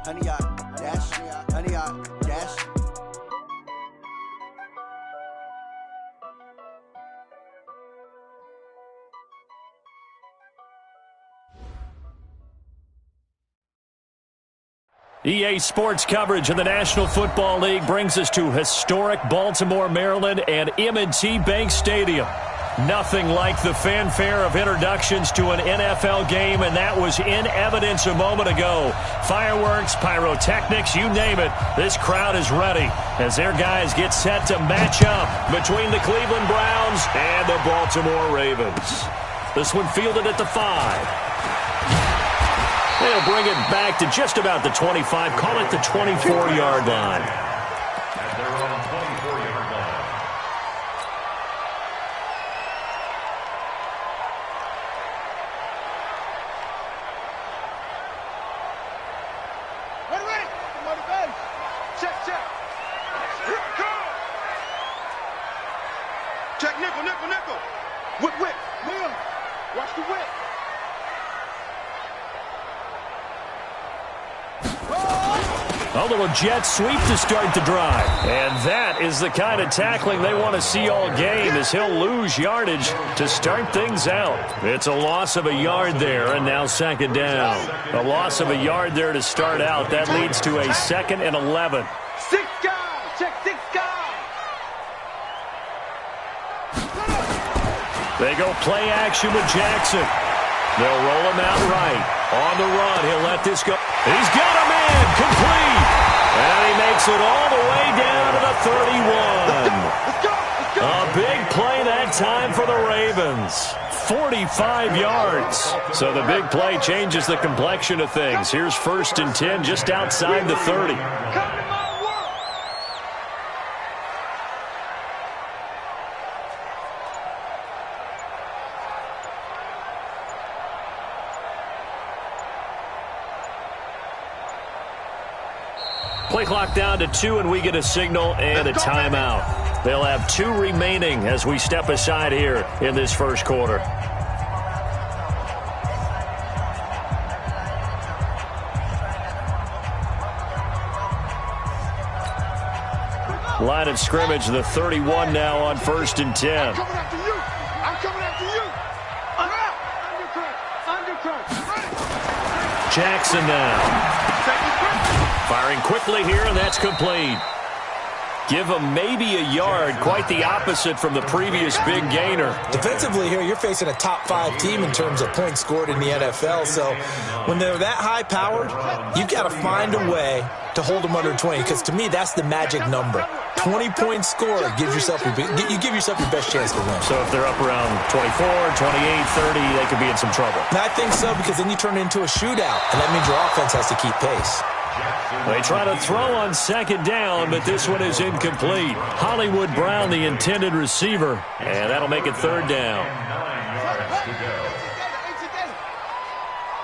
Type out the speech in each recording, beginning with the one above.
honey yard, dash, honey yard, dash. EA Sports coverage of the National Football League brings us to historic Baltimore, Maryland, and M&T Bank Stadium. Nothing like the fanfare of introductions to an NFL game, and that was in evidence a moment ago. Fireworks, pyrotechnics, you name it. This crowd is ready as their guys get set to match up between the Cleveland Browns and the Baltimore Ravens. This one fielded at the 5. They'll bring it back to just about the 25, call it the 24-yard line. At their own 24-yard line. Ready. Come on the bench. Check. Go. Check nickel. Whip. Liam, watch the whip. A little jet sweep to start the drive. And that is the kind of tackling they want to see all game, as he'll lose yardage to start things out. It's a loss of a yard there, and now second down. A loss of a yard there to start out. That leads to a 2nd and 11. 6 guys. Check 6 guys. They go play action with Jackson. They'll roll him out right. On the run, he'll let this go. He's got a man, complete. And he makes it all the way down to the 31. A big play that time for the Ravens. 45 yards. So the big play changes the complexion of things. Here's 1st and 10 just outside the 30. Play clock down to 2, and we get a signal and a timeout. They'll have 2 remaining as we step aside here in this first quarter. Line of scrimmage, the 31 now on 1st and 10. I'm coming after you. Undercut. Jackson now. Firing quickly here, and that's complete. Give him maybe a yard, quite the opposite from the previous big gainer. Defensively here, you're facing a top 5 team in terms of points scored in the NFL, so when they're that high-powered, you've got to find a way to hold them under 20, because to me, that's the magic number. 20-point score, you give yourself your best chance to win. So if they're up around 24, 28, 30, they could be in some trouble. And I think so, because then you turn it into a shootout, and that means your offense has to keep pace. They try to throw on 2nd down, but this one is incomplete. Hollywood Brown, the intended receiver, and that'll make it 3rd down.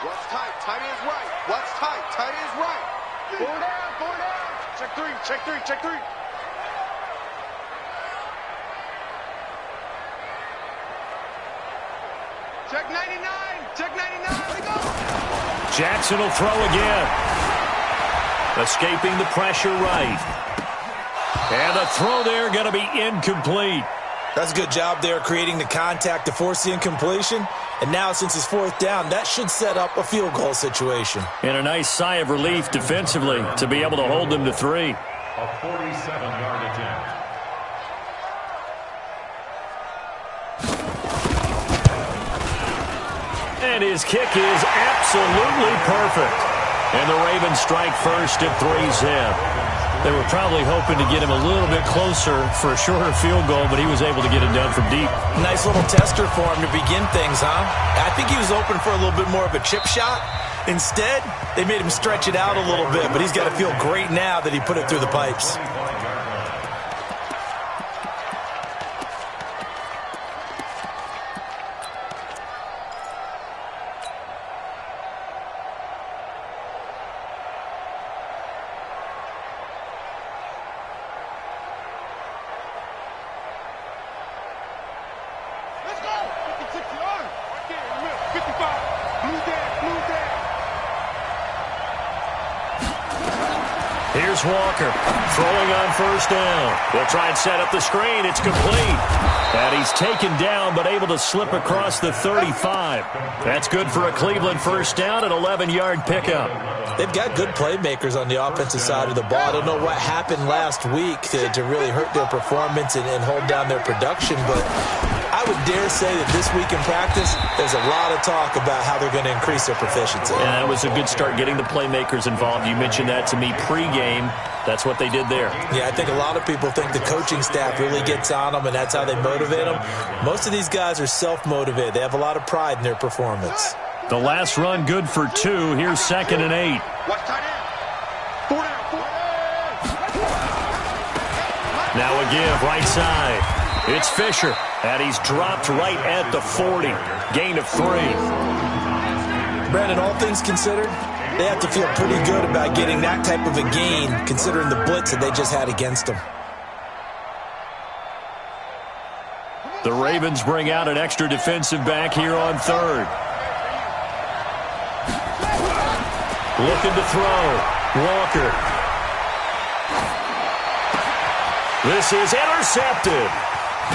What's tight? Tight is right. What's tight? Tight is right. 4 down. Check 3. Check 99. Let go. Jackson will throw again. Escaping the pressure right. And the throw there going to be incomplete. That's a good job there creating the contact to force the incompletion. And now since it's 4th down, that should set up a field goal situation. And a nice sigh of relief defensively to be able to hold them to 3. A 47-yard attempt. And his kick is absolutely perfect. And the Ravens strike first at 3-zip. They were probably hoping to get him a little bit closer for a shorter field goal, but he was able to get it done from deep. Nice little tester for him to begin things, huh? I think he was open for a little bit more of a chip shot. Instead, they made him stretch it out a little bit, but he's got to feel great now that he put it through the pipes. Here's Walker throwing on first down. They'll try and set up the screen. It's complete. And he's taken down but able to slip across the 35. That's good for a Cleveland first down, an 11-yard pickup. They've got good playmakers on the offensive side of the ball. I don't know what happened last week to really hurt their performance and hold down their production, but I would dare say that this week in practice, there's a lot of talk about how they're going to increase their proficiency. Yeah, that was a good start getting the playmakers involved. You mentioned that to me pregame. That's what they did there. Yeah, I think a lot of people think the coaching staff really gets on them, and that's how they motivate them. Most of these guys are self-motivated. They have a lot of pride in their performance. The last run good for 2. Here's 2nd and 8. Watch tight end. 4 down. Now a give right side. It's Fisher, and he's dropped right at the 40. Gain of 3. Brandon, all things considered, they have to feel pretty good about getting that type of a gain considering the blitz that they just had against them. The Ravens bring out an extra defensive back here on 3rd. Looking to throw. Walker. This is intercepted.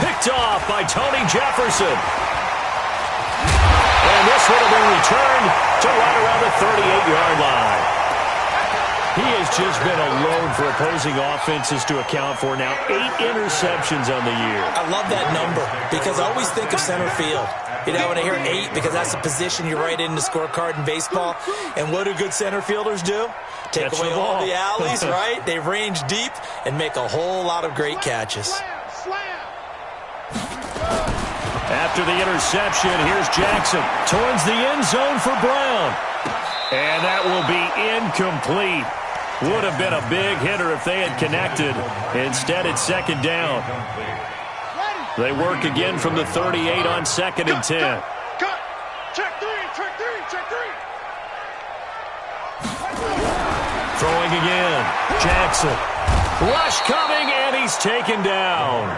Picked off by Tony Jefferson. And this would have been returned to right around the 38-yard line. He has just been a load for opposing offenses to account for now. 8 interceptions on the year. I love that number because I always think of center field. You know, when I hear 8, because that's the position you write in the scorecard in baseball. And what do good center fielders do? Take Catch away the all ball. the alleys, right? They range deep and make a whole lot of great catches. After the interception, here's Jackson towards the end zone for Brown. And that will be incomplete. Would have been a big hitter if they had connected. Instead, it's 2nd down. They work again from the 38 on 2nd and 10. Cut. Check 3, check 3, check 3. Throwing again. Jackson. Rush coming, and he's taken down.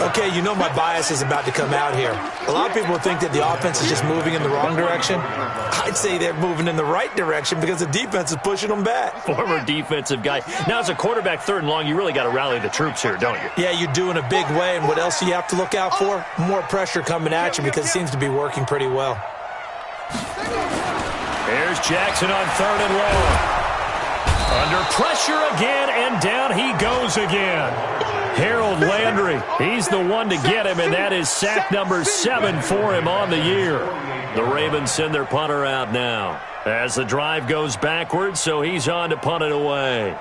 Okay, you know my bias is about to come out here. A lot of people think that the offense is just moving in the wrong direction. I'd say they're moving in the right direction because the defense is pushing them back. Former defensive guy. Now, as a quarterback 3rd and long, you really got to rally the troops here, don't you? Yeah, you do in a big way, and what else do you have to look out for? More pressure coming at you because it seems to be working pretty well. Here's Jackson on 3rd and long. Under pressure again, and down he goes again. Harold Landry, he's the one to get him, and that is sack number 7 for him on the year. The Ravens send their punter out now as the drive goes backwards, so he's on to punt it away.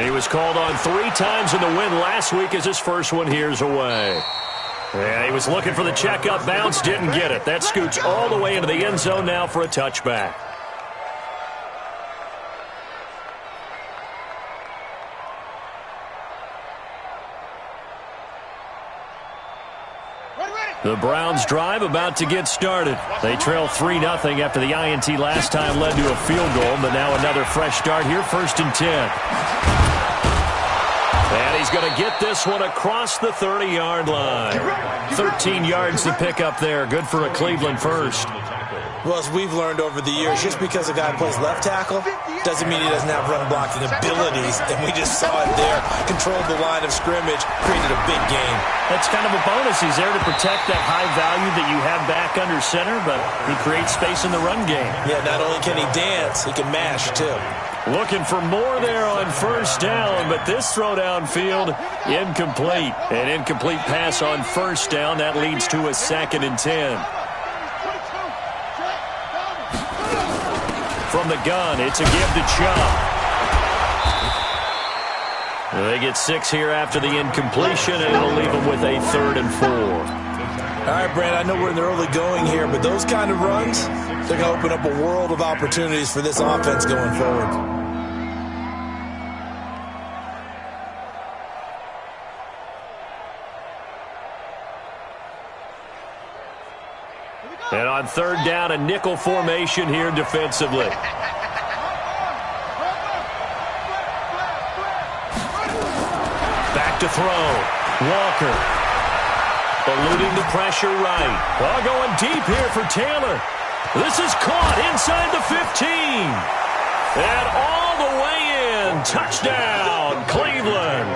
He was called on 3 times in the win last week as his first one here's away. And he was looking for the checkup bounce, didn't get it. That scoots all the way into the end zone now for a touchback. The Browns drive about to get started. They trail 3-0 after the INT last time led to a field goal, but now another fresh start here, 1st and 10. And he's going to get this one across the 30-yard line. 13 yards to pick up there. Good for a Cleveland first. Well, as we've learned over the years, just because a guy plays left tackle doesn't mean he doesn't have run-blocking abilities, and we just saw it there. Controlled the line of scrimmage, created a big gain. That's kind of a bonus. He's there to protect that high value that you have back under center, but he creates space in the run game. Yeah, not only can he dance, he can mash, too. Looking for more there on 1st down, but this throw downfield, incomplete. An incomplete pass on 1st down. That leads to a 2nd and 10. From the gun, it's a give to Chubb. They get 6 here after the incompletion, and it'll leave them with a 3rd and 4. All right, Brad, I know we're in the early going here, but those kind of runs, they're going to open up a world of opportunities for this offense going forward. And on 3rd down, a nickel formation here defensively. Back to throw. Walker. Eluding the pressure right. Ball going deep here for Taylor. This is caught inside the 15. And all the way in. Touchdown, Cleveland.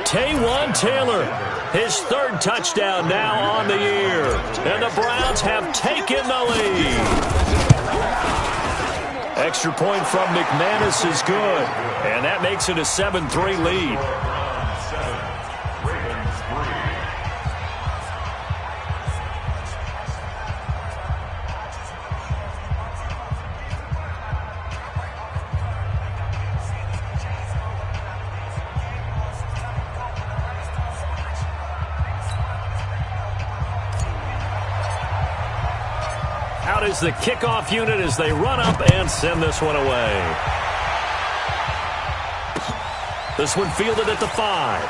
Taywan Taylor, his third touchdown now on the year. And the Browns have taken the lead. Extra point from McManus is good. And that makes it a 7-3 lead. Out is the kickoff unit as they run up and send this one away. This one fielded at the 5.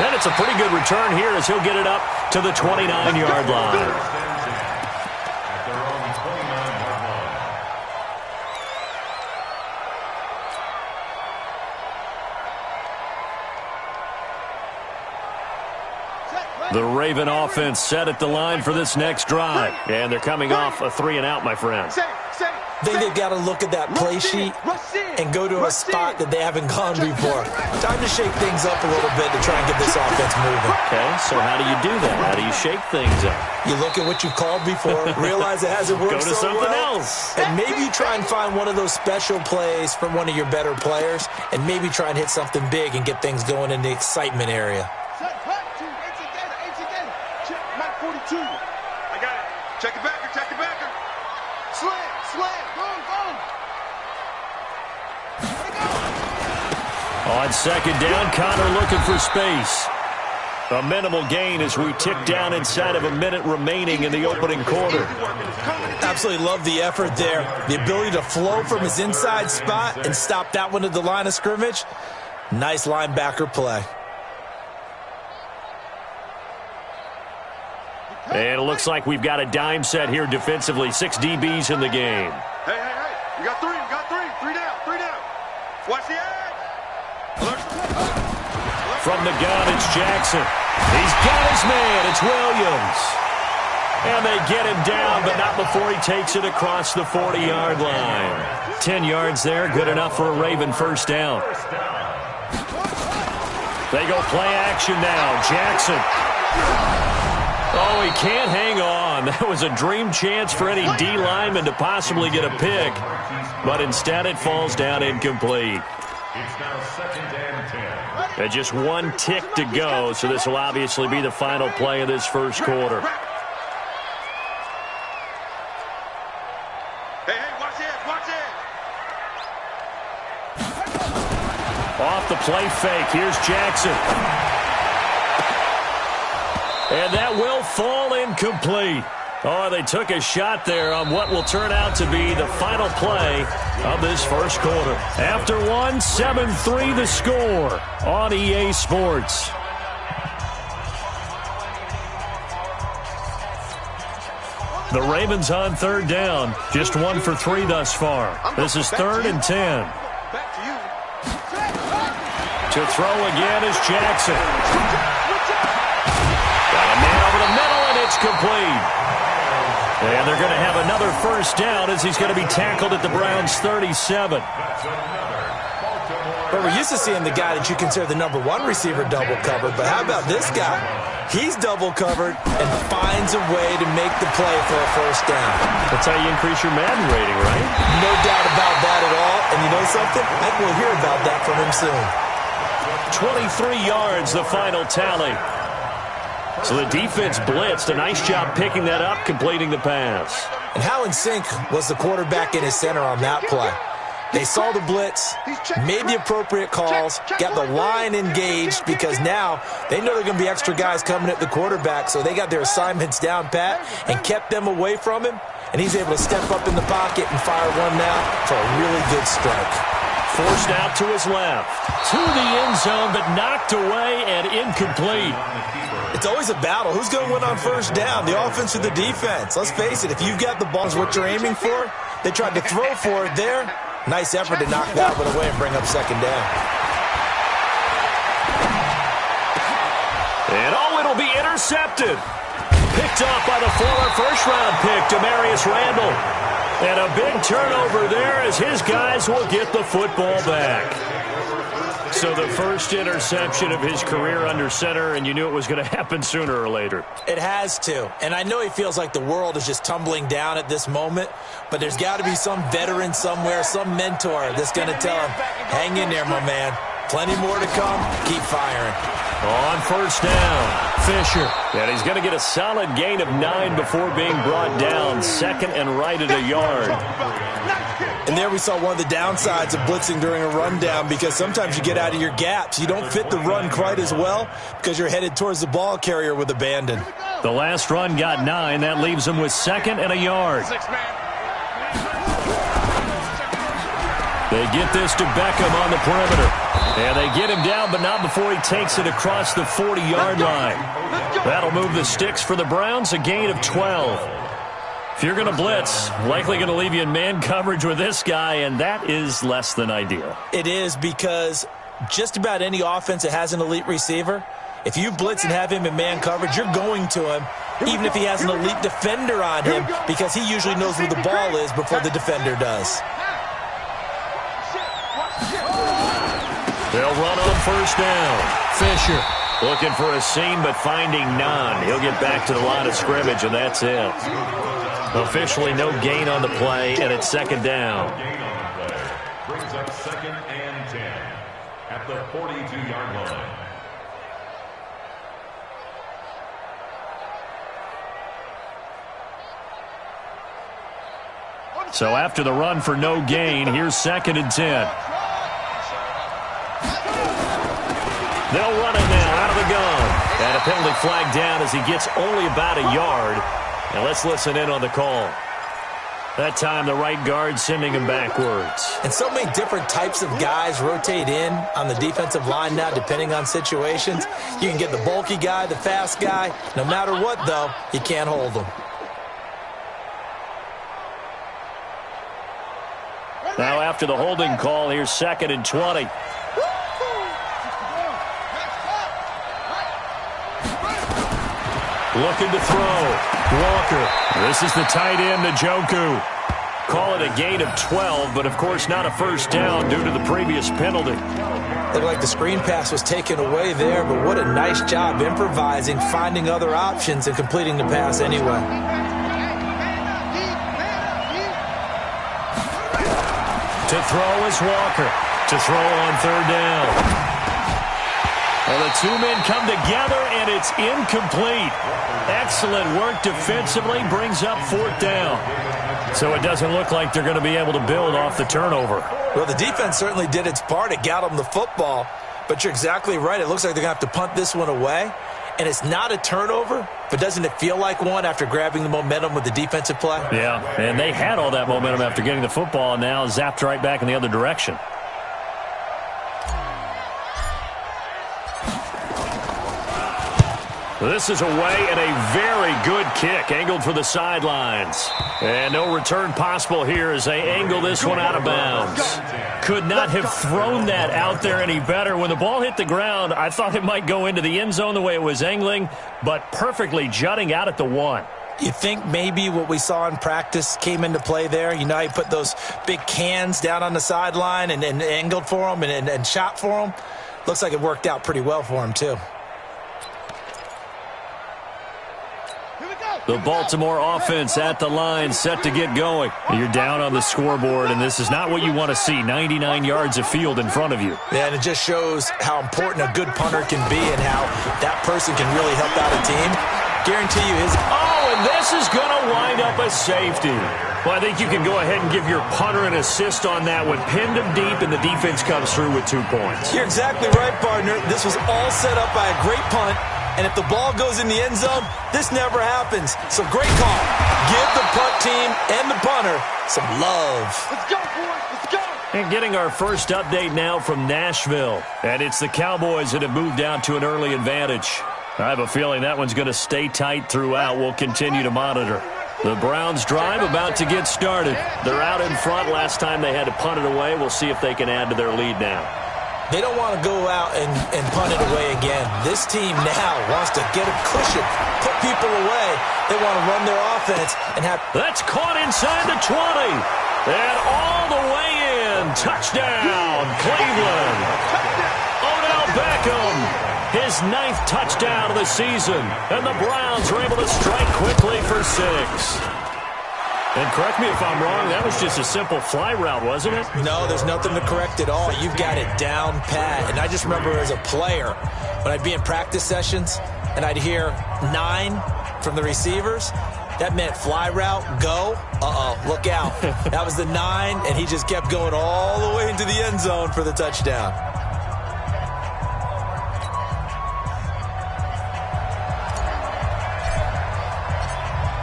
And it's a pretty good return here as he'll get it up to the 29-yard line. The Raven offense set at the line for this next drive. And they're coming off a 3-and-out, my friend. I think they've got to look at that play sheet and go to a spot that they haven't gone before. Time to shake things up a little bit to try and get this offense moving. Okay, so how do you do that? How do you shake things up? You look at what you've called before, realize it hasn't worked Go to so something well, else. and maybe try and find one of those special plays from one of your better players, and maybe try and hit something big and get things going in the excitement area. I got it. Check it backer, check it backer. Slam, boom. On second down, Connor looking for space. A minimal gain as we tick down inside of a minute remaining in the opening quarter. Absolutely love the effort there. The ability to flow from his inside spot and stop that one at the line of scrimmage. Nice linebacker play. And it looks like we've got a dime set here defensively. 6 DBs in the game. Hey. We got three. Three down. Watch the edge. From the gun, it's Jackson. He's got his man. It's Williams. And they get him down, but not before he takes it across the 40-yard line. 10 yards there, good enough for a Raven first down. They go play action now. Jackson. Oh, he can't hang on. That was a dream chance for any D lineman to possibly get a pick. But instead it falls down incomplete. It's now 2nd and 10. And just one tick to go, so this will obviously be the final play of this first quarter. Hey, watch it. Off the play fake, here's Jackson. And that will fall incomplete. Oh, they took a shot there on what will turn out to be the final play of this first quarter. After one, 7-3 the score on EA Sports. The Ravens on third down. Just 1 for 3 thus far. This is 3rd and 10. To throw again is Jackson. Got a man over the middle, and it's complete. And they're going to have another first down as he's going to be tackled at the Browns' 37. But we're used to seeing the guy that you consider the #1 receiver double covered. But how about this guy? He's double covered and finds a way to make the play for a first down. That's how you increase your Madden rating, right? No doubt about that at all. And you know something? I think we'll hear about that from him soon. 23 yards, the final tally. So the defense blitzed. A nice job picking that up, completing the pass. And how in sync was the quarterback in his center on that play? They saw the blitz, made the appropriate calls, got the line engaged because now they know there are going to be extra guys coming at the quarterback, so they got their assignments down pat and kept them away from him, and he's able to step up in the pocket and fire one now for a really good strike. Forced out to his left. To the end zone, but knocked away and incomplete. It's always a battle. Who's going to win on first down, the offense or the defense? Let's face it, if you've got the ball, is what you're aiming for. They tried to throw for it there. Nice effort to knock that one away and bring up second down. And it'll be intercepted. Picked off by the former first-round pick, Demarius Randall. And a big turnover there as his guys will get the football back. So the first interception of his career under center, and you knew it was going to happen sooner or later. It has to. And I know he feels like the world is just tumbling down at this moment, but there's got to be some veteran somewhere, some mentor that's going to tell him, hang in there, my man. Plenty more to come. Keep firing. On first down, Fisher. And he's going to get a solid gain of 9 before being brought down. Second and right at a yard. And there we saw one of the downsides of blitzing during a rundown, because sometimes you get out of your gaps. You don't fit the run quite as well because you're headed towards the ball carrier with abandon. The last run got 9. That leaves him with second and a yard. They get this to Beckham on the perimeter. And they get him down, but not before he takes it across the 40-yard line. That'll move the sticks for the Browns, a gain of 12. If you're going to blitz, likely going to leave you in man coverage with this guy, and that is less than ideal. It is, because just about any offense that has an elite receiver, if you blitz and have him in man coverage, you're going to him, even if he has an elite defender on him, because he usually knows where the ball is before the defender does. They'll run on first down. Fisher looking for a seam, but finding none. He'll get back to the line of scrimmage, and that's it. Officially no gain on the play, and it's second down. Gain on the play brings up second and 10 at the 42-yard line. So after the run for no gain, here's second and 10. They'll run it now out of the gun. And a penalty flag down as he gets only about a yard. And let's listen in on the call. That time the right guard sending him backwards. And so many different types of guys rotate in on the defensive line now, depending on situations. You can get the bulky guy, the fast guy. No matter what, though, you can't hold them. Now after the holding call, here's second and 20. Looking to throw. Walker. This is the tight end, Njoku. Call it a gain of 12, but of course not a first down due to the previous penalty. Looked like the screen pass was taken away there, but what a nice job improvising, finding other options, and completing the pass anyway. To throw is Walker. To throw on third down. Well, the two men come together, and it's incomplete. Excellent work defensively, brings up fourth down. So it doesn't look like they're going to be able to build off the turnover. Well, the defense certainly did its part. It got them the football, but you're exactly right. It looks like they're going to have to punt this one away, and it's not a turnover, but doesn't it feel like one after grabbing the momentum with the defensive play? Yeah, and they had all that momentum after getting the football, and now zapped right back in the other direction. This is away and a very good kick, angled for the sidelines. And no return possible here as they angle this one out of bounds. Could not have thrown that out there any better. When the ball hit the ground, I thought it might go into the end zone the way it was angling, but perfectly jutting out at the 1. You think maybe what we saw in practice came into play there? You know, he put those big cans down on the sideline and angled for them and shot for them. Looks like it worked out pretty well for him, too. The Baltimore offense at the line, set to get going. You're down on the scoreboard, and this is not what you want to see. 99 yards of field in front of you. Yeah, and it just shows how important a good punter can be and how that person can really help out a team. Guarantee you his... Oh, and this is going to wind up a safety. Well, I think you can go ahead and give your punter an assist on that one. Pinned him deep, and the defense comes through with 2 points. You're exactly right, partner. This was all set up by a great punt. And if the ball goes in the end zone, this never happens. So great call. Give the punt team and the punter some love. Let's go, boys. Let's go. And getting our first update now from Nashville. And it's the Cowboys that have moved out to an early advantage. I have a feeling that one's going to stay tight throughout. We'll continue to monitor. The Browns drive about to get started. They're out in front. Last time they had to punt it away. We'll see if they can add to their lead now. They don't want to go out and punt it away again. This team now wants to get a cushion, put people away. They want to run their offense and have... That's caught inside the 20. And all the way in. Touchdown, Cleveland. Odell Beckham, his 9th touchdown of the season. And the Browns are able to strike quickly for 6. And correct me if I'm wrong, that was just a simple fly route, wasn't it? No, there's nothing to correct at all. You've got it down pat. And I just remember as a player, when I'd be in practice sessions and I'd hear 9 from the receivers, that meant fly route, go, look out. That was the 9, and he just kept going all the way into the end zone for the touchdown.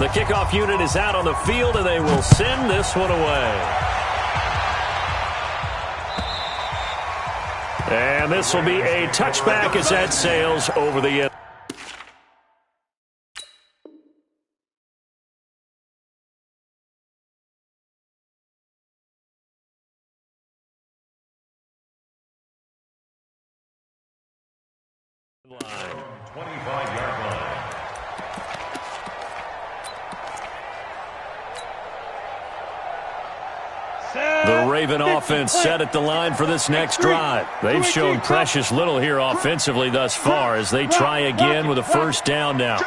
The kickoff unit is out on the field, and they will send this one away. And this will be a touchback as that sails over the end. Line. 25-yard line. The Raven offense set at the line for this next drive. They've shown precious little here offensively thus far as they try again with a first down now.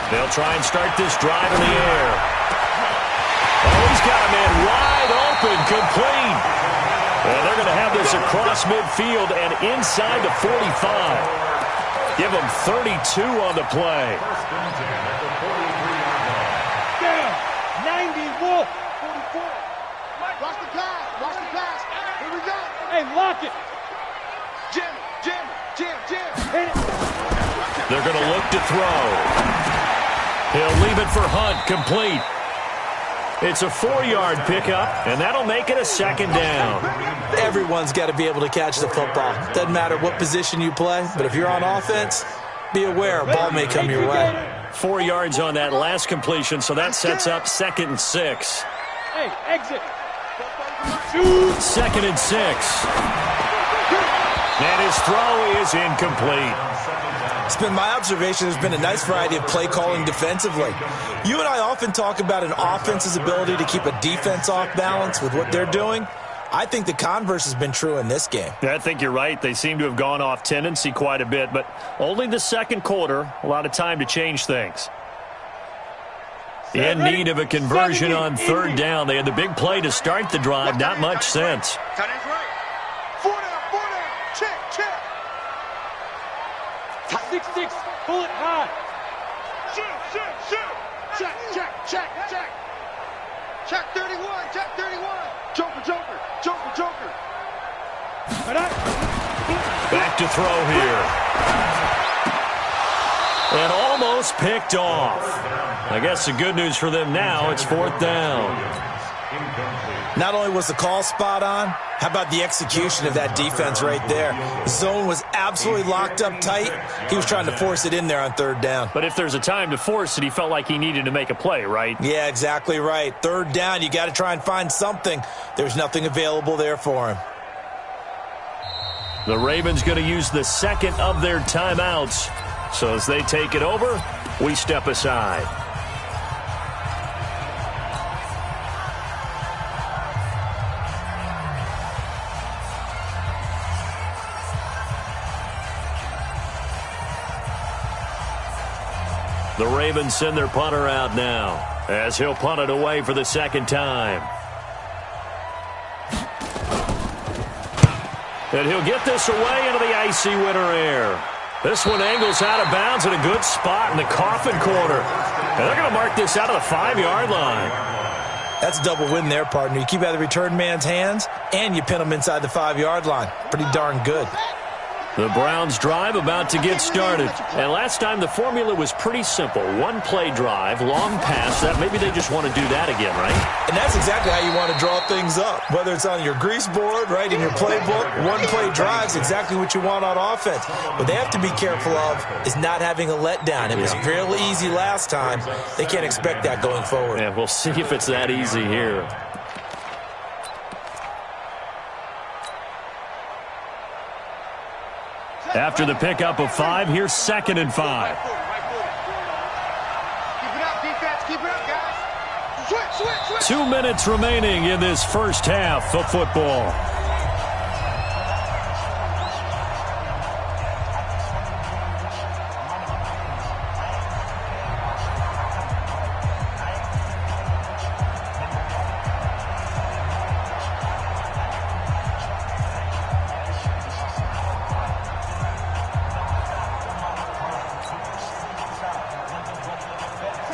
They'll try and start this drive in the air. Oh, he's got a man wide open, complete. And they're going to have this across midfield and inside the 45. Give them 32 on the play. Down. 90, Wolf. 44. Watch the pass. Watch the pass. Here we go. Hey, lock it. Jim. Hit it. They're going to look to throw. He'll leave it for Hunt, complete. It's a 4-yard pickup, and that'll make it a second down. Everyone's got to be able to catch the football. Doesn't matter what position you play, but if you're on offense, be aware a ball may come your way. 4 yards on that last completion, so that sets up 2nd and 6. Hey, exit. 2nd and 6. And his throw is incomplete. It's been my observation there's been a nice variety of play calling defensively. You and I often talk about an offense's ability to keep a defense off balance with what they're doing. I think the converse has been true in this game. Yeah, I think you're right. They seem to have gone off tendency quite a bit, but only the second quarter, a lot of time to change things. In need of a conversion on 3rd down. They had the big play to start the drive. Not much sense. Tight end's right. 4 down. Check. 6-6. Pull it high. Shoot. Check. Check 31. Joker. Back to throw here. And almost picked off. I guess the good news for them now, it's 4th down. Not only was the call spot on, how about the execution of that defense right there? The zone was absolutely locked up tight. He was trying to force it in there on 3rd down. But if there's a time to force it, he felt like he needed to make a play, right? Yeah, exactly right. 3rd down, you got to try and find something. There's nothing available there for him. The Ravens going to use the 2nd of their timeouts. So as they take it over, we step aside. The Ravens send their punter out now as he'll punt it away for the 2nd time. And he'll get this away into the icy winter air. This one angles out of bounds at a good spot in the coffin corner. And they're going to mark this out of the 5-yard line. That's a double win there, partner. You keep out of the return man's hands, and you pin him inside the 5-yard line. Pretty darn good. The Browns drive about to get started. And last time the formula was pretty simple. 1-play drive, long pass. That maybe they just want to do that again, right? And that's exactly how you want to draw things up. Whether it's on your grease board, right, in your playbook, 1-play drive is exactly what you want on offense. What they have to be careful of is not having a letdown. It was fairly easy last time. They can't expect that going forward. Yeah, we'll see if it's that easy here. After the pickup of 5, here's 2nd and 5. Keep it up, defense. Keep it up, guys. Switch. 2 minutes remaining in this first half of football.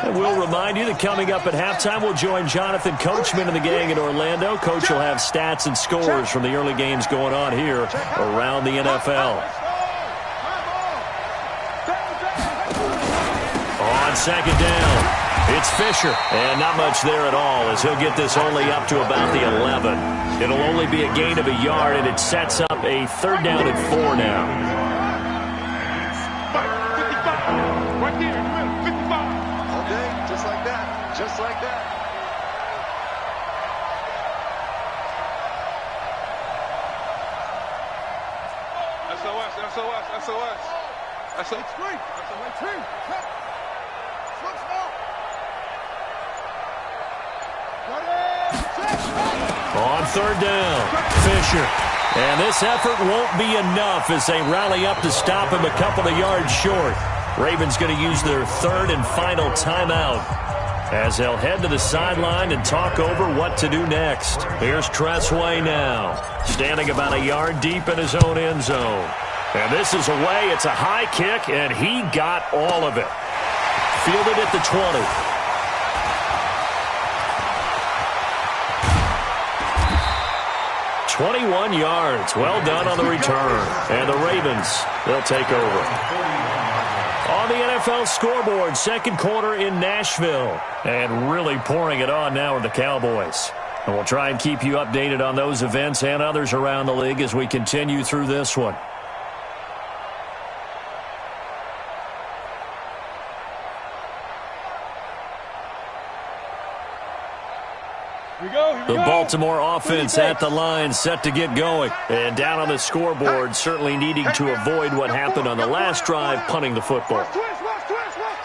We'll remind you that coming up at halftime, we'll join Jonathan Coachman and the gang in Orlando. Coach will have stats and scores from the early games going on here around the NFL. On 2nd down, it's Fisher. And not much there at all, as he'll get this only up to about the 11. It'll only be a gain of a yard, and it sets up a 3rd down and 4 now. Right there, 55. Okay, just like that. Just like that. SOS. SOS. On 3rd down, Fisher. And this effort won't be enough as they rally up to stop him a couple of yards short. Ravens going to use their 3rd and final timeout as they'll head to the sideline and talk over what to do next. Here's Tressway now, standing about a yard deep in his own end zone. And this is away. It's a high kick, and he got all of it. Fielded at the 20. 21 yards. Well done on the return. And the Ravens, they'll take over. On the NFL scoreboard, 2nd quarter in Nashville. And really pouring it on now with the Cowboys. And we'll try and keep you updated on those events and others around the league as we continue through this one. The Baltimore offense at the line, set to get going. And down on the scoreboard, certainly needing to avoid what happened on the last drive, punting the football.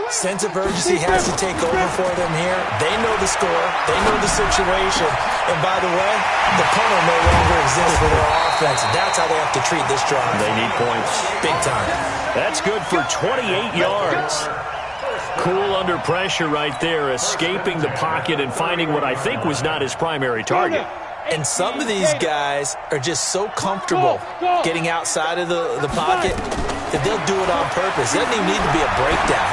Sense of urgency has to take over for them here. They know the score. They know the situation. And by the way, the punter no longer exists for their offense. That's how they have to treat this drive. They need points. Big time. That's good for 28 yards. Cool under pressure right there, escaping the pocket and finding what I think was not his primary target. And some of these guys are just so comfortable getting outside of the pocket that they'll do it on purpose. It doesn't even need to be a breakdown.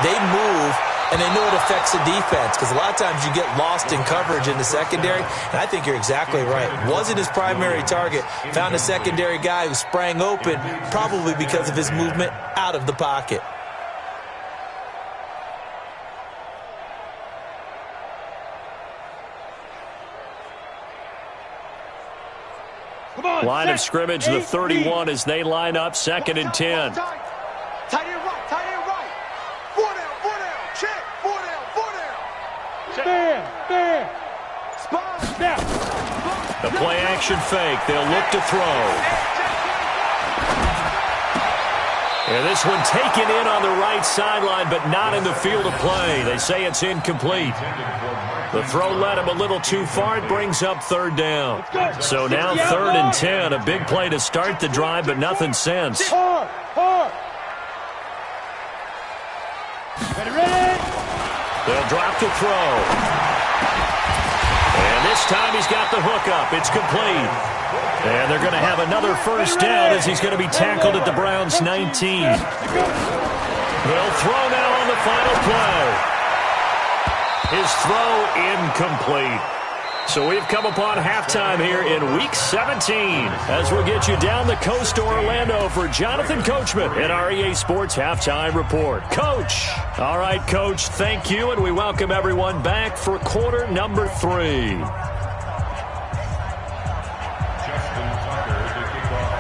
They move, and they know it affects the defense because a lot of times you get lost in coverage in the secondary, and I think you're exactly right. Wasn't his primary target. Found a secondary guy who sprang open, probably because of his movement out of the pocket. Line of scrimmage, the 31 as they line up, 2nd and 10. Tight end right. 4 down, check. 4 down. Bam. Spot. Now. The play action fake. They'll look to throw. And this one taken in on the right sideline, but not in the field of play. They say it's incomplete. The throw led him a little too far. It brings up 3rd down. So now 3rd and 10. A big play to start the drive, but nothing since. Hard. Ready. They'll drop to throw. And this time he's got the hookup. It's complete. And they're going to have another 1st down as he's going to be tackled at the Browns' 19. They'll throw now on the final play. His throw incomplete. So we've come upon halftime here in Week 17 as we'll get you down the coast to Orlando for Jonathan Coachman in our EA Sports Halftime Report. Coach. All right, Coach, thank you, and we welcome everyone back for quarter number 3.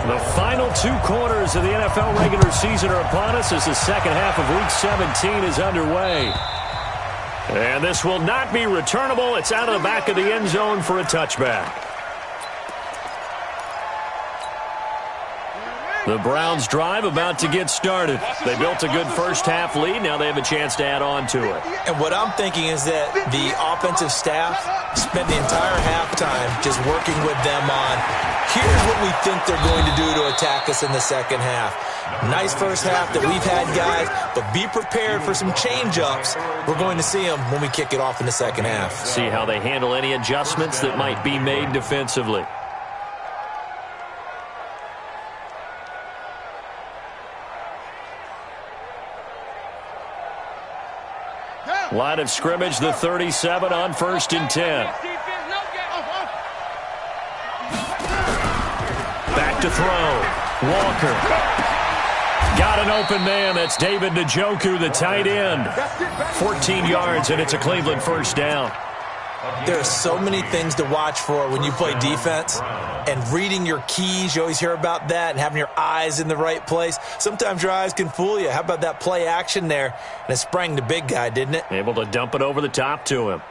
The final 2 quarters of the NFL regular season are upon us as the second half of Week 17 is underway. And this will not be returnable. It's out of the back of the end zone for a touchback. The Browns drive about to get started. They built a good first-half lead. Now they have a chance to add on to it. And what I'm thinking is that the offensive staff spent the entire halftime just working with them on, here's what we think they're going to do to attack us in the second half. Nice first half that we've had, guys, but be prepared for some change-ups. We're going to see them when we kick it off in the second half. See how they handle any adjustments that might be made defensively. Line of scrimmage, the 37 on 1st and 10. Back to throw. Walker. Got an open man. That's David Njoku, the tight end. 14 yards, and it's a Cleveland first down. There are so many things to watch for when you play defense, and reading your keys, you always hear about that, and having your eyes in the right place. Sometimes your eyes can fool you. How about that play action there? And it sprang the big guy, didn't it? Able to dump it over the top to him.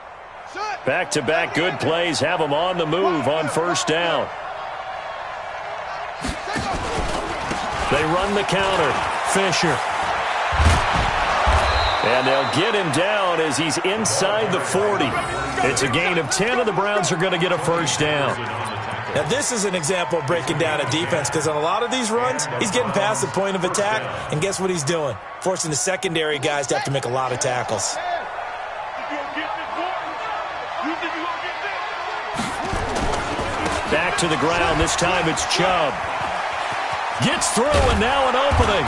Back-to-back good plays have him on the move on first down. They run the counter. Fisher. And they'll get him down as he's inside the 40. It's a gain of 10, and the Browns are going to get a first down. Now, this is an example of breaking down a defense, because on a lot of these runs, he's getting past the point of attack, and guess what he's doing? Forcing the secondary guys to have to make a lot of tackles. Back to the ground. This time it's Chubb. Gets through, and now an opening.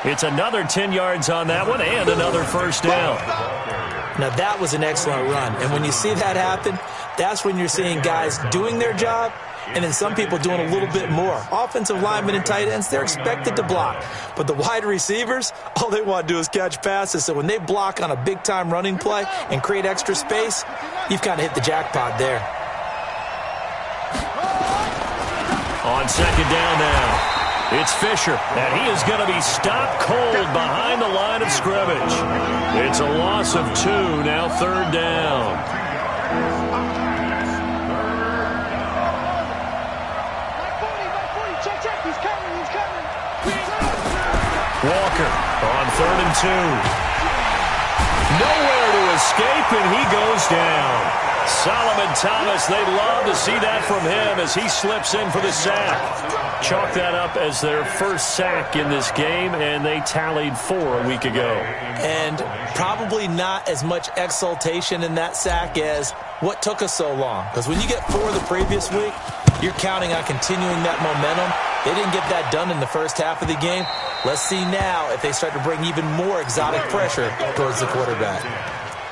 It's another 10 yards on that one and another first down. Now, that was an excellent run. And when you see that happen, that's when you're seeing guys doing their job and then some people doing a little bit more. Offensive linemen and tight ends, they're expected to block. But the wide receivers, all they want to do is catch passes. So when they block on a big-time running play and create extra space, you've kind of hit the jackpot there. On second down now. It's Fisher, and he is going to be stopped cold behind the line of scrimmage. It's a loss of 2, now third down. Walker on 3rd and 2. Nowhere to escape, and he goes down. Solomon Thomas, they'd love to see that from him as he slips in for the sack. Chalk that up as their first sack in this game, and they tallied 4 a week ago. And probably not as much exultation in that sack as what took us so long. Because when you get 4 the previous week, you're counting on continuing that momentum. They didn't get that done in the first half of the game. Let's see now if they start to bring even more exotic pressure towards the quarterback.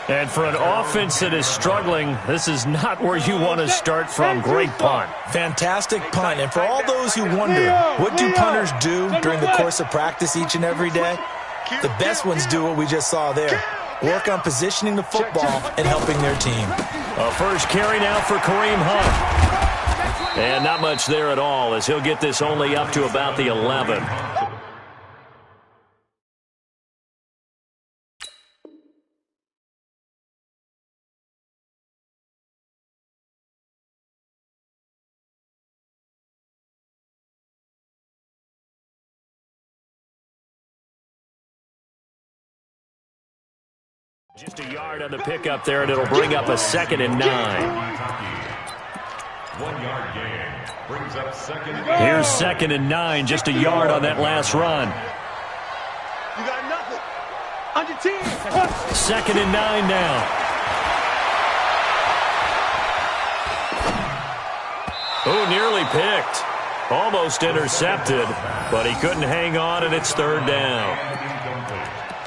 And for an offense that is struggling, this is not where you want to start from. Great punt. Fantastic punt. And for all those who wonder, what do punters do during the course of practice each and every day? The best ones do what we just saw there. Work on positioning the football and helping their team. A first carry now for Kareem Hunt. And not much there at all as he'll get this only up to about the 11. Just a yard on the pickup there, and it'll bring up a 2nd and 9. 1 yard gain brings up 2nd and 9. Here's 2nd and 9, just a yard on that last run. You got nothing. On your team. 2nd and 9 now. Oh, nearly picked. Almost intercepted, but he couldn't hang on, and it's 3rd down.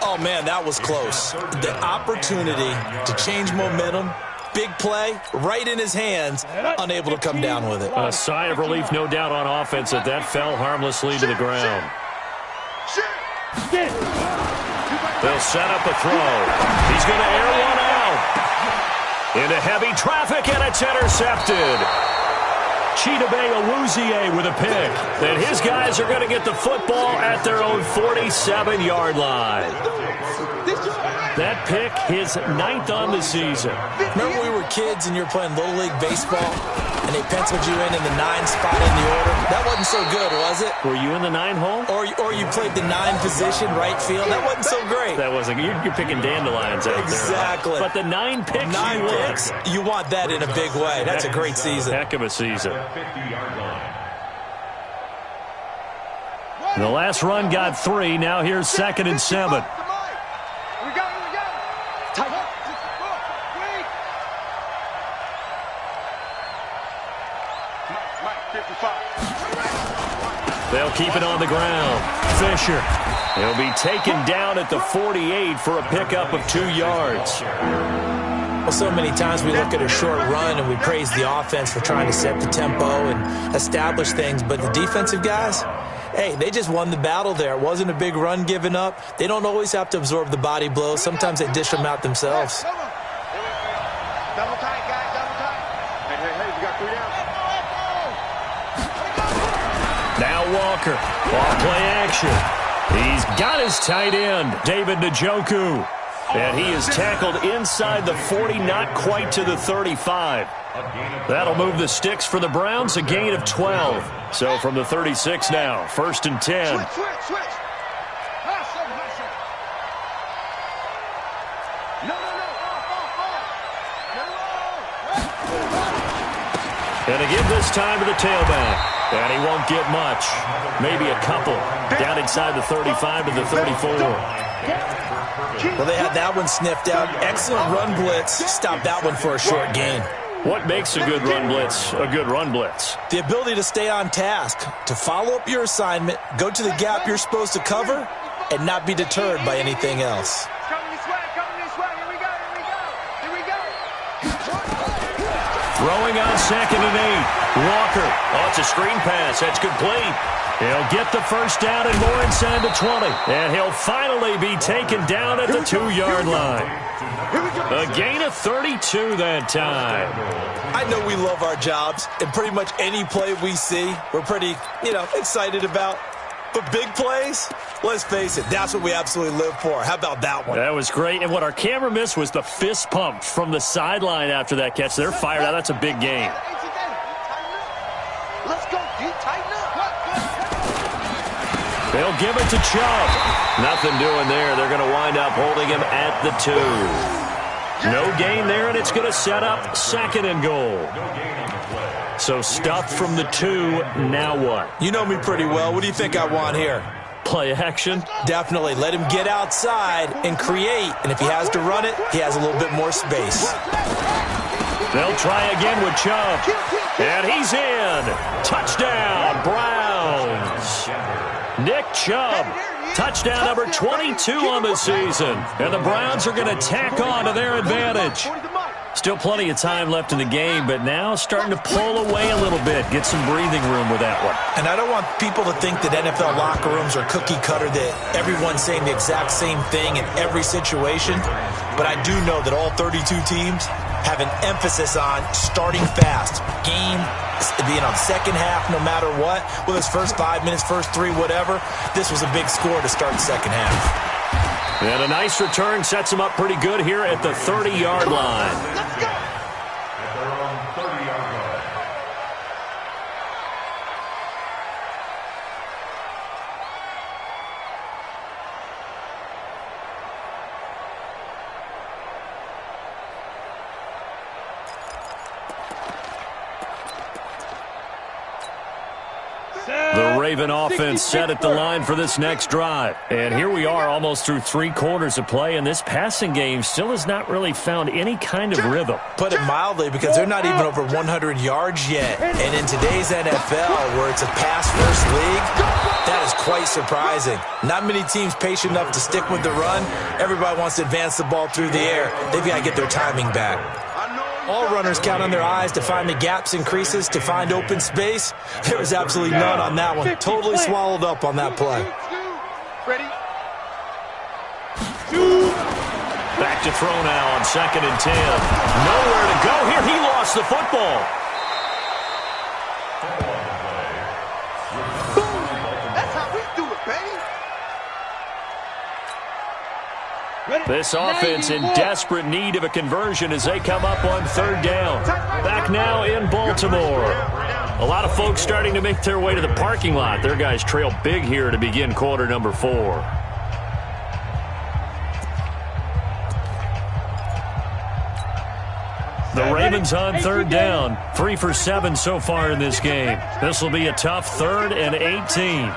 Oh, man, that was close. The opportunity to change momentum, big play, right in his hands, unable to come down with it. A sigh of relief, no doubt, on offense that fell harmlessly to the ground. They'll set up a throw. He's going to air one out. Into heavy traffic, and it's intercepted. Chidobe Awuzie with a pick. And his guys are going to get the football at their own 47-yard line. That pick, his 9th on the season. Remember when we were kids and you were playing Little League Baseball? And and they penciled you in the 9 spot in the order. That wasn't so good, was it? Were you in the 9 hole? Or you played the 9 position, right field. That wasn't so great. That wasn't. You're picking dandelions out there. Exactly. But the 9 picks. 9 picks. You want that in a big way. That's a great season. Heck of a season. The last run got 3. Now here's 2nd and 7. They'll keep it on the ground. Fisher. He'll be taken down at the 48 for a pickup of 2 yards. Well, so many times we look at a short run and we praise the offense for trying to set the tempo and establish things, but the defensive guys, hey, they just won the battle there. It wasn't a big run given up. They don't always have to absorb the body blows. Sometimes they dish them out themselves. Double tight, guys, double tight. Hey, you got 3 down. Now Walker, ball play action. He's got his tight end, David Njoku. And he is tackled inside the 40, not quite to the 35. That'll move the sticks for the Browns, a gain of 12. So from the 36 now, 1st and 10. Switch. And again this time to the tailback. And he won't get much. Maybe a couple. Down inside the 35 to the 34. Well, they had that one sniffed out. Excellent run blitz. Stop that one for a short gain. What makes a good run blitz a good run blitz? The ability to stay on task, to follow up your assignment, go to the gap you're supposed to cover, and not be deterred by anything else. Coming this way. Here we go. Throwing on 2nd and 8. Walker. Oh, it's a screen pass. That's complete. He'll get the first down and more inside the 20. And he'll finally be taken down at the 2-yard line. A gain of 32 that time. I know we love our jobs, and pretty much any play we see, we're pretty, excited about. But big plays, let's face it, that's what we absolutely live for. How about that one? That was great. And what our camera missed was the fist pump from the sideline after that catch. They're fired out. That's a big game. Let's go, D. Tighten up. They'll give it to Chubb. Nothing doing there. They're going to wind up holding him at the 2. No gain there, and it's going to set up 2nd and goal. So stuff from the 2. Now what? You know me pretty well. What do you think I want here? Play action? Definitely. Let him get outside and create. And if he has to run it, he has a little bit more space. They'll try again with Chubb. And he's in. Touchdown, Browns. Nick Chubb. Touchdown number 22 on the season. And the Browns are going to tack on to their advantage. Still plenty of time left in the game, but now starting to pull away a little bit. Get some breathing room with that one. And I don't want people to think that NFL locker rooms are cookie cutter, that everyone's saying the exact same thing in every situation. But I do know that all 32 teams have an emphasis on starting fast. Game being on second half no matter what. Whether it's first 5 minutes, first 3, whatever. This was a big score to start the second half. And a nice return sets him up pretty good here at the 30-yard line. Let's go. At their own 30-yard line. The Raven offense set at the line for this next drive. And here we are almost through 3 quarters of play, and this passing game still has not really found any kind of rhythm. Put it mildly, because they're not even over 100 yards yet. And in today's NFL, where it's a pass-first league, that is quite surprising. Not many teams patient enough to stick with the run. Everybody wants to advance the ball through the air. They've got to get their timing back. All runners count on their eyes to find the gaps and creases, to find open space. There was absolutely none on that one. Totally swallowed up on that play. Ready? Back to throw now on 2nd and 10. Nowhere to go here. He lost the football. That's how we do it, baby. This offense in desperate need of a conversion as they come up on third down. Back now in Baltimore. A lot of folks starting to make their way to the parking lot. Their guys trail big here to begin quarter number 4. The Ravens on third down. 3 for 7 so far in this game. This will be a tough 3rd and 18.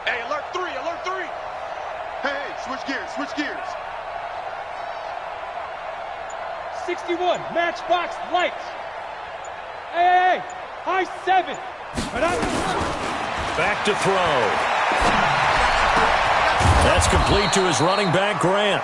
Hey, alert 3, alert 3. Hey, switch gears. 61, matchbox lights. Hey, high 7. Back to throw. That's complete to his running back, Grant.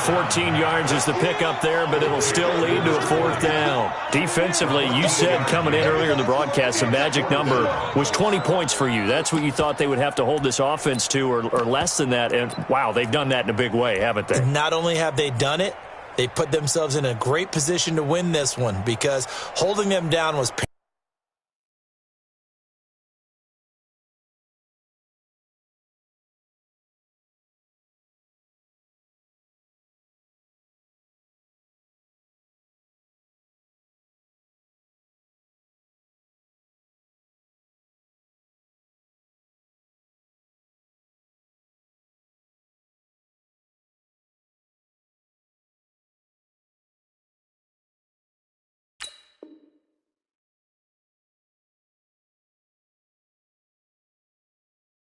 14 yards is the pickup there, but it'll still lead to a 4th down. Defensively, you said coming in earlier in the broadcast, the magic number was 20 points for you. That's what you thought they would have to hold this offense to, or less than that. And, wow, they've done that in a big way, haven't they? Not only have they done it, they put themselves in a great position to win this one because holding them down was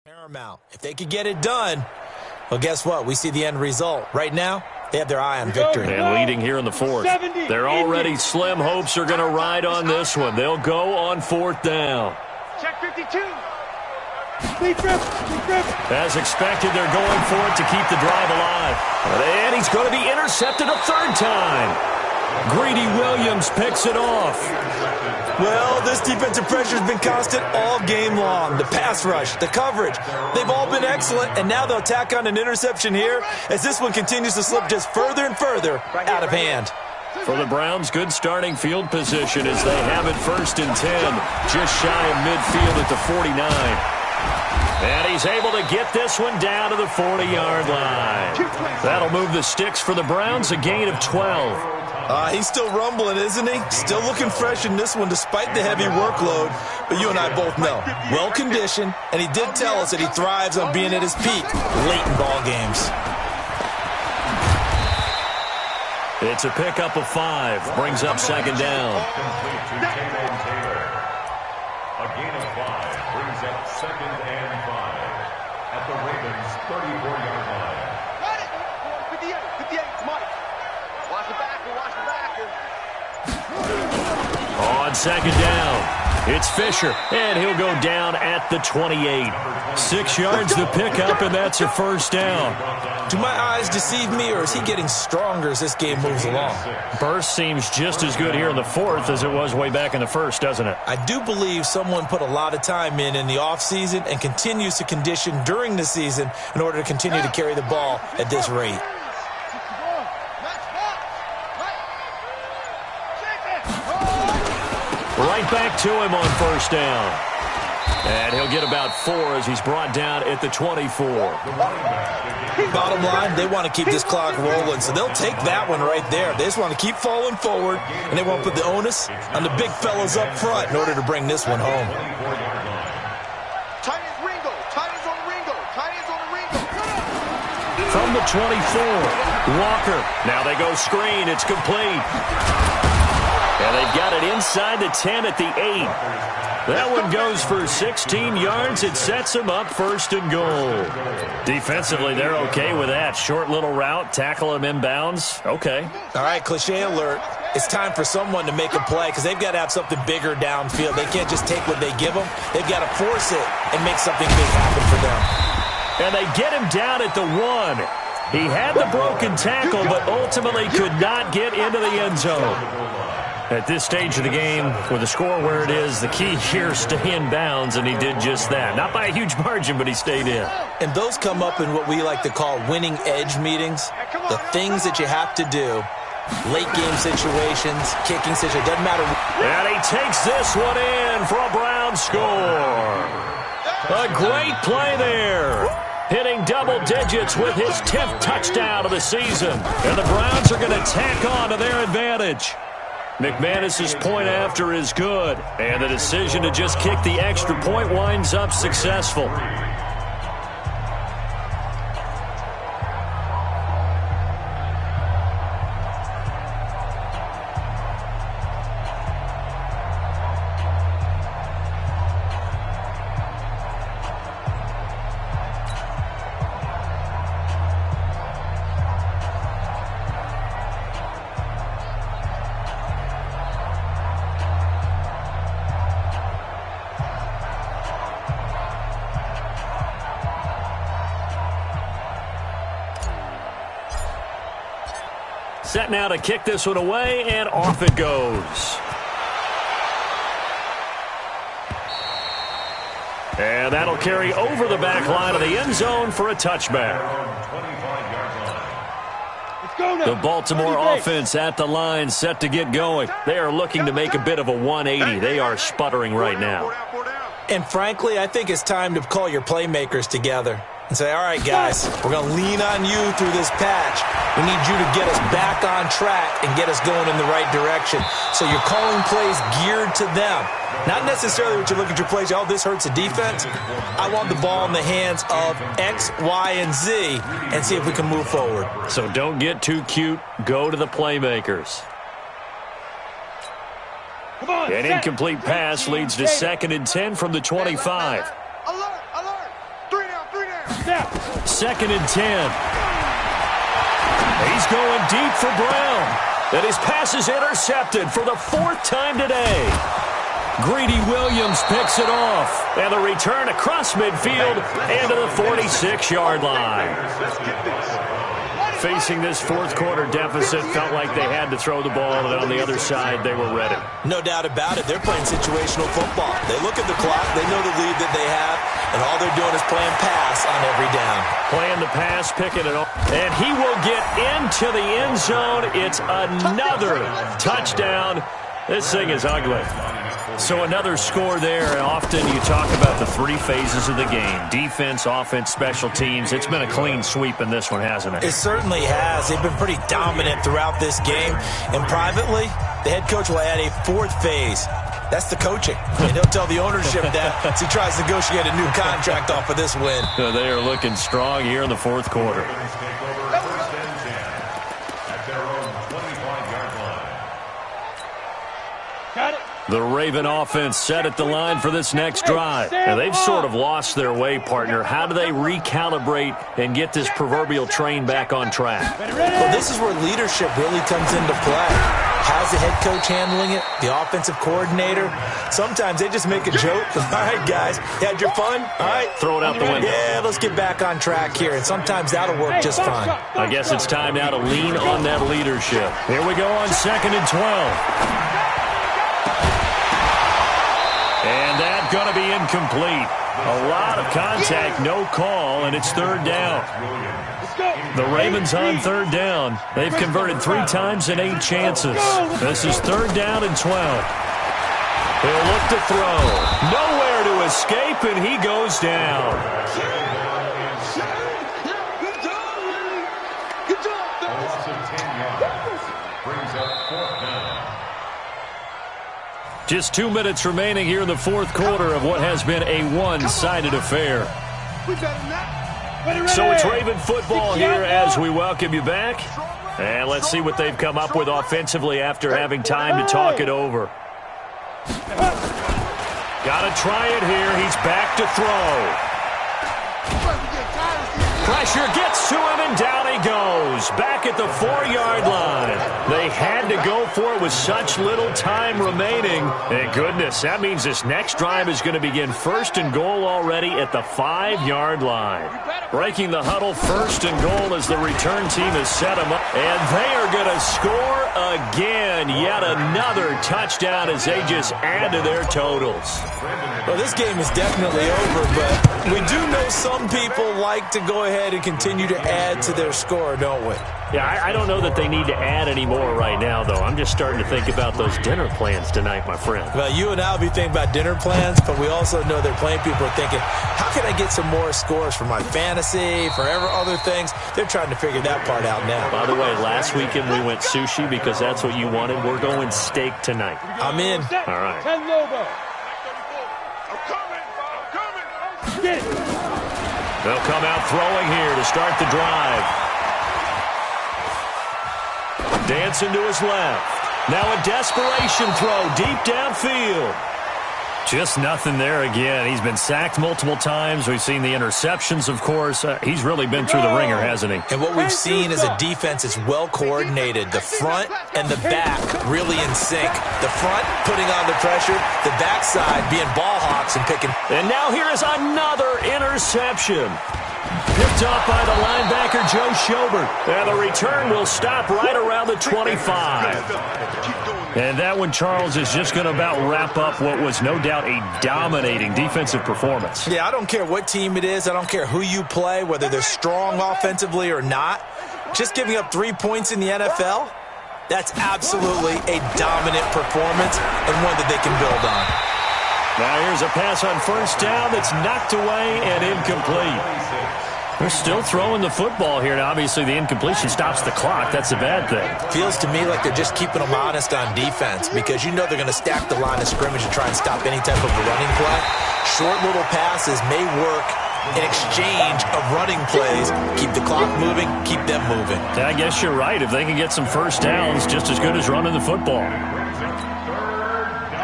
paramount. If they could get it done, well, guess what? We see the end result. Right now, they have their eye on victory. And leading here in the 4th. They're already slim hopes are going to ride on this one. They'll go on 4th down. Check 52. Speed trip. As expected, they're going for it to keep the drive alive. And he's going to be intercepted a 3rd time. Greedy Williams picks it off. Well, this defensive pressure has been constant all game long. The pass rush, the coverage, they've all been excellent, and now they'll tack on an interception here as this one continues to slip just further and further out of hand. For the Browns, good starting field position as they have it 1st and 10, just shy of midfield at the 49. And he's able to get this one down to the 40-yard line. That'll move the sticks for the Browns, a gain of 12. He's still rumbling, isn't he? Still looking fresh in this one despite the heavy workload. But you and I both know, well-conditioned, and he did tell us that he thrives on being at his peak late in ball games. It's a pickup of 5, brings up 2nd down. A gain of 5 brings up 2nd and 5 at the Ravens' 34-yard line. Got it. 58, it's Mike. Watch the back. On 2nd down, it's Fisher, and he'll go down at the 28. 6 yards the pickup, and that's a 1st down. Do my eyes deceive me, or is he getting stronger as this game moves along? Burst seems just as good here in the 4th as it was way back in the 1st, doesn't it? I do believe someone put a lot of time in the offseason and continues to condition during the season in order to continue to carry the ball at this rate. Right back to him on 1st down. And he'll get about 4 as he's brought down at the 24. Bottom line, they want to keep this clock rolling, so they'll take that one right there. They just want to keep falling forward, and they won't put the onus on the big fellas up front in order to bring this one home. Tight ends Ringo. From the 24, Walker. Now they go screen. It's complete. And they've got it inside the 10 at the 8. That one goes for 16 yards. It sets them up 1st and goal. Defensively, they're okay with that. Short little route, tackle him inbounds. Okay. All right, cliche alert. It's time for someone to make a play because they've got to have something bigger downfield. They can't just take what they give them. They've got to force it and make something big happen for them. And they get him down at the 1. He had the broken tackle, but ultimately could not get into the end zone. At this stage of the game, with the score where it is, the key here, stay in bounds, and he did just that. Not by a huge margin, but he stayed in. And those come up in what we like to call winning edge meetings, the things that you have to do Late game situations, kicking situations, doesn't matter. And he takes this one in for a Brown score. A great play there. Hitting double digits with his 10th touchdown of the season. And the Browns are going to tack on to their advantage. McManus's point after is good. And the decision to just kick the extra point winds up successful. Set now to kick this one away, and off it goes. And that'll carry over the back line of the end zone for a touchback. The Baltimore offense at the line, set to get going. They are looking to make a bit of a 180. They are sputtering right now. And frankly, I think it's time to call your playmakers together and say, all right, guys, we're going to lean on you through this patch. We need you to get us back on track and get us going in the right direction. So you're calling plays geared to them. Not necessarily what you look at your plays, oh, this hurts the defense. I want the ball in the hands of X, Y, and Z and see if we can move forward. So don't get too cute. Go to the playmakers. An incomplete pass leads to 2nd and 10 from the 25. Alert! 3 down. 2nd and 10. He's going deep for Brown. And his pass is intercepted for the 4th time today. Greedy Williams picks it off. And the return across midfield and to the 46-yard line. Facing this 4th quarter deficit, felt like they had to throw the ball, and on the other side, they were ready. No doubt about it. They're playing situational football. They look at the clock. They know the lead that they have, and all they're doing is playing pass on every down. Playing the pass, picking it up, and he will get into the end zone. It's another touchdown. This thing is ugly. So another score there, and often you talk about the 3 phases of the game. Defense, offense, special teams. It's been a clean sweep in this one, hasn't it? It certainly has. They've been pretty dominant throughout this game. And privately, the head coach will add a 4th phase. That's the coaching. And he'll tell the ownership that as he tries to negotiate a new contract off of this win. So they are looking strong here in the 4th quarter. Got it. The Raven offense set at the line for this next drive. And they've sort of lost their way, partner. How do they recalibrate and get this proverbial train back on track? Well, this is where leadership really comes into play. How's the head coach handling it? The offensive coordinator? Sometimes they just make a joke. All right, guys, you had your fun? All right. Throw it out the window. Yeah, let's get back on track here. And sometimes that'll work just fine. I guess it's time now to lean on that leadership. Here we go on 2nd and 12. And that's going to be incomplete. A lot of contact, no call, and it's 3rd down. The Ravens on 3rd down. They've converted 3 times in 8 chances. This is 3rd down and 12. He'll look to throw. Nowhere to escape, and he goes down. Just 2 minutes remaining here in the 4th quarter of what has been a one-sided affair. So it's Raven football here as we welcome you back. And let's see what they've come up with offensively after having time to talk it over. Got to try it here. He's back to throw. Pressure gets to him, and down he goes. Back at the 4-yard line. They had to go for it with such little time remaining. And goodness, that means this next drive is going to begin first and goal already at the 5-yard line. Breaking the huddle, first and goal as the return team has set them up. And they are going to score again. Yet another touchdown as they just add to their totals. Well, this game is definitely over, but we do know some people like to go ahead and continue to add to their score, don't we? Yeah, I don't know that they need to add any more right now, though. I'm just starting to think about those dinner plans tonight, my friend. Well, you and I will be thinking about dinner plans, but we also know they're playing people are thinking, how can I get some more scores for my fantasy, for other things? They're trying to figure that part out now. By the way, last weekend we went sushi because that's what you wanted. We're going steak tonight. I'm in. All right. 10 Lobo. Get it. They'll come out throwing here to start the drive. Dancing to his left. Now a desperation throw deep downfield. Just nothing there again. He's been sacked multiple times. We've seen the interceptions, of course. He's really been through the ringer, hasn't he? And what we've seen is a defense that's well coordinated. The front and the back really in sync. The front putting on the pressure. The backside being ball hawks and picking. And now here is another interception. Picked up by the linebacker, Joe Schobert. And the return will stop right around the 25. And that one, Charles, is just going to about wrap up what was no doubt a dominating defensive performance. Yeah, I don't care what team it is. I don't care who you play, whether they're strong offensively or not. Just giving up 3 points in the NFL, that's absolutely a dominant performance and one that they can build on. Now here's a pass on first down that's knocked away and incomplete. They're still throwing the football here. Now, obviously, the incompletion stops the clock. That's a bad thing. Feels to me like they're just keeping them honest on defense because you know they're going to stack the line of scrimmage and try and stop any type of a running play. Short little passes may work in exchange of running plays. Keep the clock moving, keep them moving. I guess you're right. If they can get some first downs, just as good as running the football.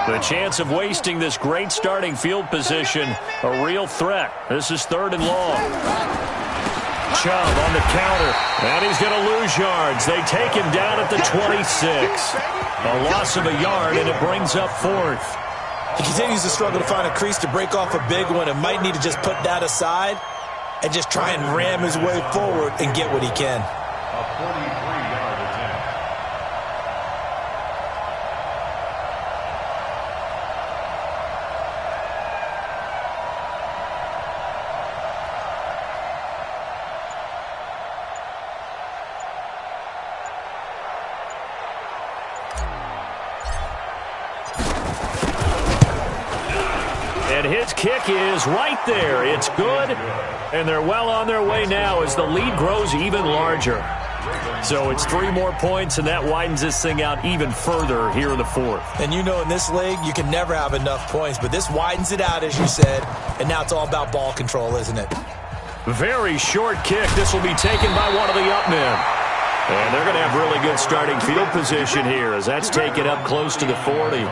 The chance of wasting this great starting field position, a real threat. This is 3rd and long. Chubb on the counter, and he's going to lose yards. They take him down at the 26. A loss of a yard, and it brings up 4th. He continues to struggle to find a crease to break off a big one and might need to just put that aside and just try and ram his way forward and get what he can. A 43-yard attempt. And his kick is right there. It's good, and they're well on their way now as the lead grows even larger. So it's 3 more points, and that widens this thing out even further here in the 4th. And you know in this league, you can never have enough points, but this widens it out, as you said, and now it's all about ball control, isn't it? Very short kick. This will be taken by one of the up men. And they're going to have really good starting field position here as that's taken up close to the 40.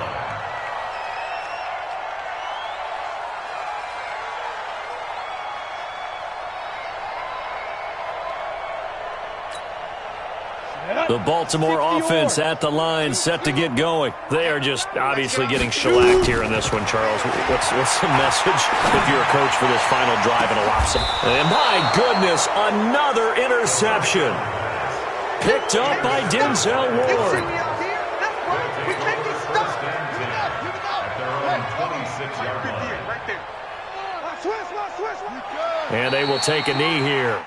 The Baltimore offense at the line, set to get going. They are just obviously getting shellacked here in this one, Charles. What's the message if you're a coach for this final drive in a lopsided? And my goodness, another interception. Picked up by Denzel Ward. And they will take a knee here.